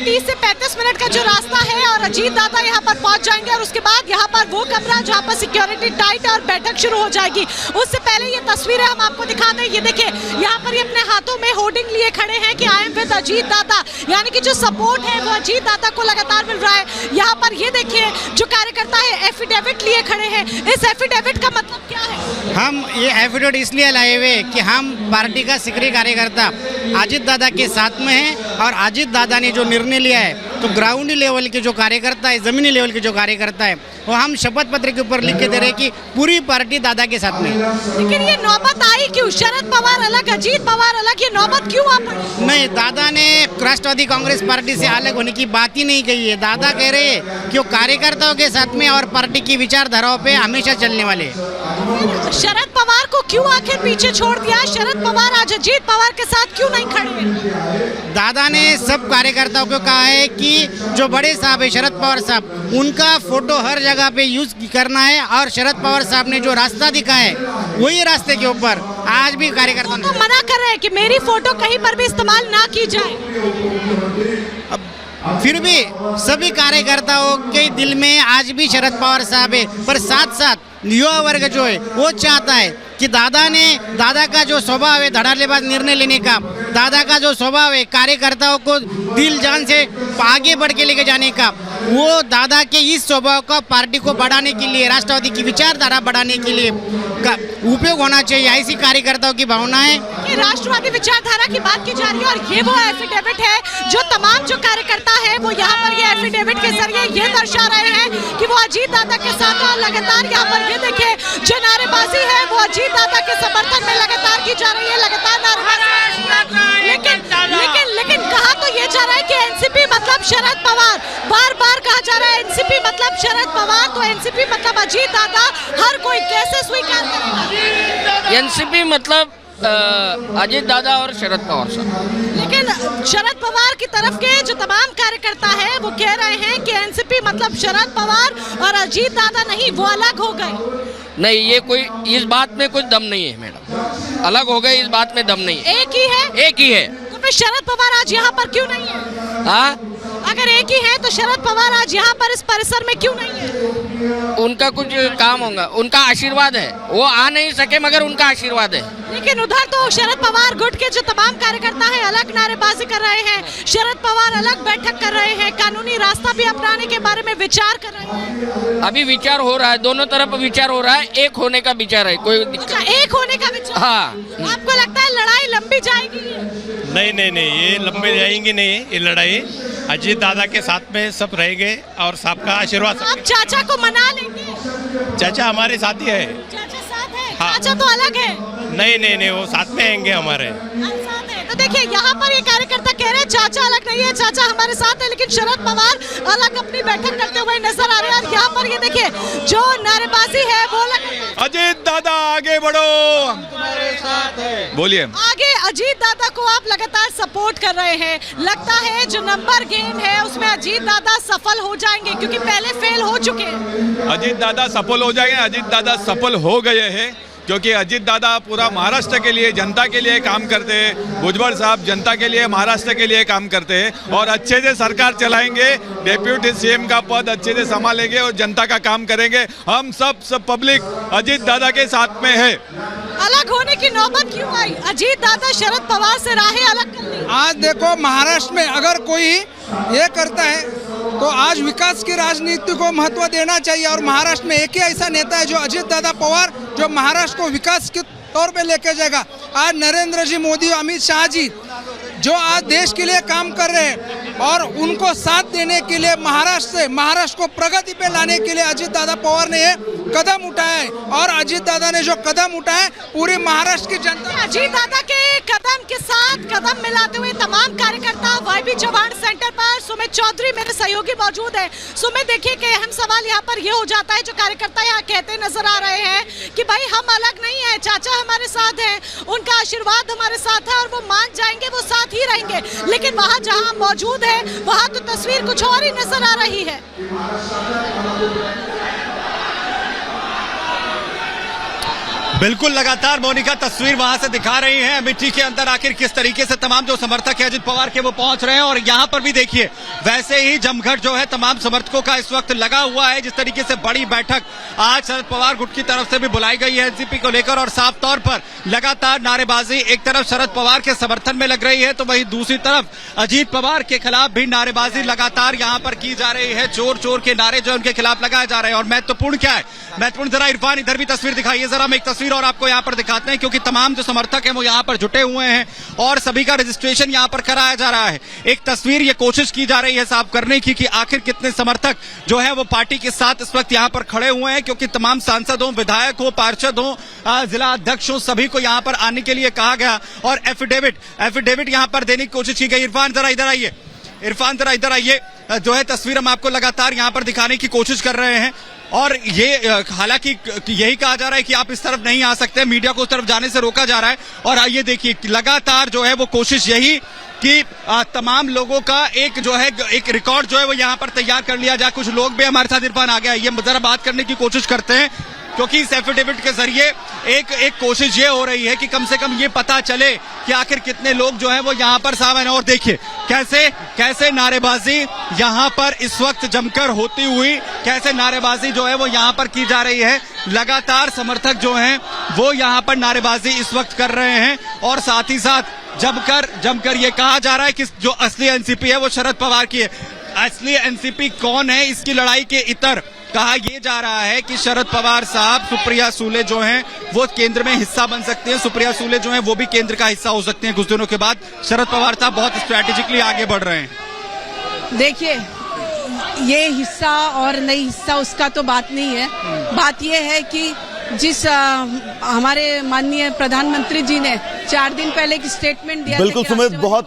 30 से 35 मिनट का जो रास्ता है और अजीत दादा यहाँ पर पहुंच जाएंगे और उसके बाद यहाँ पर वो कमरा जहाँ पर सिक्योरिटी टाइट है और बैठक शुरू हो जाएगी। उससे पहले ये तस्वीरें हम आपको दिखा दें। ये देखिए यहाँ पर ये अपने हाथों में होर्डिंग लिए खड़े हैं कि आई एम विद अजीत दादा, यानी कि जो सपोर्ट है वो अजीत दादा को लगातार मिल रहा है। यहाँ पर ये देखिए जो कार्यकर्ता है एफिडेविट लिए खड़े हैं। इस एफिडेविट का मतलब क्या है? हम ये एफिडेविट इसलिए लाए हुए कि हम पार्टी का सक्रिय कार्यकर्ता अजीत दादा के साथ में है और अजीत दादा ने जो निर्णय लिया है तो ग्राउंड लेवल के जो कार्यकर्ता है, जमीनी लेवल के जो कार्यकर्ता है, वो हम शपथ पत्र के ऊपर लिख के दे रहे कि पूरी पार्टी दादा के साथ में। लेकिन ये नौबत आई क्यों? शरद पवार अलग, अजीत पवार अलग, ये नौबत क्यों आ पड़ी? नहीं, दादा ने राष्ट्रवादी कांग्रेस पार्टी से अलग होने की बात ही नहीं कही है। दादा कह रहे हैं कि वो कार्यकर्ताओं के साथ में और पार्टी की विचारधाराओं पे हमेशा चलने वाले। शरद पवार को क्यों आखिर पीछे छोड़ दिया? शरद पवार आज अजीत पवार के साथ क्यों नहीं खड़े? दादा ने सब कार्यकर्ताओं को कहा है कि जो बड़े साहब है शरद पवार साहब, उनका फोटो हर जगह पे यूज करना है और शरद पवार साहब ने जो रास्ता दिखाया है वही रास्ते के ऊपर आज भी कार्यकर्ता तो मना कर रहे हैं कि मेरी फोटो कहीं पर भी इस्तेमाल ना की जाए। अब फिर भी सभी कार्यकर्ताओं के दिल में आज भी शरद पवार साहब है, पर साथ साथ युवा वर्ग जो है वो चाहता है कि दादा का जो स्वभाव है धड़ल्लेबाज निर्णय लेने का, दादा का जो स्वभाव है कार्यकर्ताओं को दिल जान से आगे बढ़ के लेके जाने का, वो दादा के इस स्वभाव का पार्टी को बढ़ाने के लिए, राष्ट्रवादी की विचारधारा बढ़ाने के लिए उपयोग होना चाहिए। ऐसी कार्यकर्ताओं की भावना है कि राष्ट्रवादी विचारधारा की बात की जा रही है और ये वो एफिडेविट है जो तमाम जो कार्यकर्ता है वो यहाँ पर ये एफिडेविट के जरिए ये दर्शा रहे हैं कि वो अजीत दादा के साथ और लगातार यहाँ पर ये देखिए जो नारेबाजी है वो अजीत दादा के समर्थन में लगातार की जा रही है, लगातार नारेबाजी। लेकिन कहा तो ये जा रहा है कि एनसीपी मतलब शरद पवार, बार बार कहा जा रहा है एनसीपी मतलब शरद पवार, तो एनसीपी मतलब अजीत दादा, हर कोई कैसे स्वीकार करेगा? एनसीपी मतलब अजीत दादा और शरद पवार साहब। लेकिन शरद पवार की तरफ के जो तमाम कार्यकर्ता है वो कह रहे हैं कि एनसीपी मतलब शरद पवार और अजीत दादा नहीं, वो अलग हो गए। नहीं, ये कोई इस बात में कुछ दम नहीं है मैडम, अलग हो गए इस बात में दम नहीं है। एक ही है, एक ही है। तो फिर शरद पवार आज यहाँ पर क्यों नहीं है? हाँ, अगर एक ही है तो शरद पवार आज यहाँ पर इस परिसर में क्यों नहीं है? उनका कुछ काम होगा, उनका आशीर्वाद है, वो आ नहीं सके मगर उनका आशीर्वाद है। लेकिन उधर तो शरद पवार गुट के जो तमाम कार्यकर्ता है अलग नारेबाजी कर रहे हैं, शरद पवार अलग बैठक कर रहे हैं, कानूनी रास्ता भी अपनाने के बारे में विचार कर रहे हैं। अभी विचार हो रहा है, दोनों तरफ विचार हो रहा है, एक होने का विचार है, कोई अच्छा, एक होने का विचार। हाँ। आपको लगता है लड़ाई लंबी जाएगी? नहीं, ये लंबी जाएंगी नहीं, ये लड़ाई अजीत दादा के साथ में सब रहेंगे और सबका आशीर्वाद। आप चाचा को मना लेंगे? चाचा हमारे साथ ही है। चाचा साथ है? हाँ। चाचा तो अलग है? नहीं, वो साथ में आएंगे हमारे। साथ है। तो देखिए यहाँ पर ये कार्यकर्ता कह रहे हैं चाचा अलग नहीं है, चाचा हमारे साथ है, लेकिन शरद पवार अलग अपनी बैठक करते हुए नजर आ रहे हैं। और यहाँ पर ये देखिए जो नारेबाजी है वो अजीत दादा आगे बढ़ो, हम तुम्हारे साथ हैं। बोलिए। आगे अजीत दादा को आप लगातार सपोर्ट कर रहे हैं, लगता है जो नंबर गेम है उसमें अजीत दादा सफल हो जाएंगे क्योंकि पहले फेल हो चुके हैं। अजीत दादा सफल हो जाएंगे, अजीत दादा सफल हो गए हैं क्योंकि अजीत दादा पूरा महाराष्ट्र के लिए, जनता के लिए काम करते हैं। भुजबल साहब जनता के लिए, महाराष्ट्र के लिए काम करते हैं और अच्छे से सरकार चलाएंगे, डेप्यूटी सीएम का पद अच्छे से संभालेंगे और जनता का काम करेंगे। हम सब पब्लिक अजीत दादा के साथ में है। अलग होने की नौबत क्यों आई? अजीत दादा शरद पवार से राहें अलग कर ली। आज देखो महाराष्ट्र में अगर कोई ये करता है तो आज विकास की राजनीति को महत्व देना चाहिए और महाराष्ट्र में एक ही ऐसा नेता है जो अजीत दादा पवार, जो महाराष्ट्र को विकास के तौर पे लेके जाएगा। आज नरेंद्र जी मोदी, अमित शाह जी जो आज देश के लिए काम कर रहे हैं और उनको साथ देने के लिए महाराष्ट्र को प्रगति पे लाने के लिए अजीत दादा पवार ने ये कदम उठाया है और अजीत दादा ने जो कदम उठाया पूरी महाराष्ट्र की जनता। अजीत दादा के कदम के साथ कदम मिलाते हुए तमाम कार्यकर्ता वाईबी चौहान सेंटर पर सुमित चौधरी मेरे सहयोगी मौजूद है। सुमित, देखिए कि अहम सवाल यहाँ पर ये हो जाता है, जो कार्यकर्ता यहाँ कहते नजर आ रहे हैं कि भाई हम अलग नहीं है, चाचा हमारे साथ हैं, उनका आशीर्वाद हमारे साथ है और वो मान जाएंगे, वो साथ ही रहेंगे। लेकिन वहाँ जहाँ मौजूद है वहाँ तो तस्वीर कुछ और ही नजर आ रही है। बिल्कुल, लगातार मोनिका तस्वीर वहां से दिखा रही हैं अमेठी के अंदर आखिर किस तरीके से तमाम जो समर्थक है अजित पवार के वो पहुंच रहे हैं। और यहाँ पर भी देखिए वैसे ही जमघट जो है तमाम समर्थकों का इस वक्त लगा हुआ है। जिस तरीके से बड़ी बैठक आज शरद पवार गुट की तरफ से भी बुलाई गई है एनसीपी को लेकर, और साफ तौर पर लगातार नारेबाजी एक तरफ शरद पवार के समर्थन में लग रही है, तो वहीं दूसरी तरफ अजीत पवार के खिलाफ भी नारेबाजी लगातार यहाँ पर की जा रही है। चोर चोर के नारे जो उनके खिलाफ लगाए जा रहे हैं। और महत्वपूर्ण क्या है, महत्वपूर्ण जरा इरफान इधर भी तस्वीर दिखाइए जरा, हम एक तस्वीर और आपको यहाँ पर दिखाते हैं, क्योंकि तमाम जो समर्थक हैं वो यहाँ पर जुटे हुए हैं और सभी का रजिस्ट्रेशन यहाँ पर कराया जा रहा है। एक तस्वीर ये कोशिश की जा रही है साफ करने की कि आखिर कितने समर्थक जो है वो पार्टी के साथ इस वक्त यहाँ पर खड़े हुए हैं, क्योंकि तमाम सांसद हो, विधायक हो, पार्षद हो, जिला अध्यक्ष हो, सभी को यहाँ पर आने के लिए कहा गया और एफिडेविट यहाँ पर देने की कोशिश की गई। इरफान जरा इधर आइए, इरफान जरा इधर आइए, जो है तस्वीर हम आपको लगातार यहाँ पर दिखाने की कोशिश कर रहे हैं। और ये हालांकि यही कहा जा रहा है कि आप इस तरफ नहीं आ सकते, मीडिया को उस तरफ जाने से रोका जा रहा है। और आइए देखिए लगातार जो है वो कोशिश यही कि तमाम लोगों का एक जो है एक रिकॉर्ड जो है वो यहाँ पर तैयार कर लिया जाए। कुछ लोग भी हमारे साथ इरफान आ गया, ये जरा बात करने की कोशिश करते हैं, क्योंकि इस एफिडेविट के जरिए एक कोशिश ये हो रही है कि कम से कम ये पता चले कि आखिर कितने लोग जो है वो यहाँ पर शामिल हैं। और देखिए कैसे नारेबाजी यहाँ पर इस वक्त जमकर होती हुई, कैसे नारेबाजी जो है वो यहाँ पर की जा रही है। लगातार समर्थक जो हैं वो यहाँ पर नारेबाजी इस वक्त कर रहे हैं और साथ ही साथ जमकर ये कहा जा रहा है कि जो असली एनसीपी है वो शरद पवार की है। असली एनसीपी कौन है, इसकी लड़ाई के इतर कहा यह जा रहा है कि शरद पवार साहब, सुप्रिया सुले जो हैं वो केंद्र में हिस्सा बन सकते हैं, सुप्रिया सुले जो हैं वो भी केंद्र का हिस्सा हो सकते हैं कुछ दिनों के बाद। शरद पवार साहब बहुत स्ट्रैटेजिकली आगे बढ़ रहे हैं। देखिए, ये हिस्सा और नहीं हिस्सा उसका तो बात नहीं है, बात ये है कि जिस हमारे माननीय प्रधानमंत्री जी ने 4 दिन पहले एक स्टेटमेंट दिया, बिल्कुल सुमित, बहुत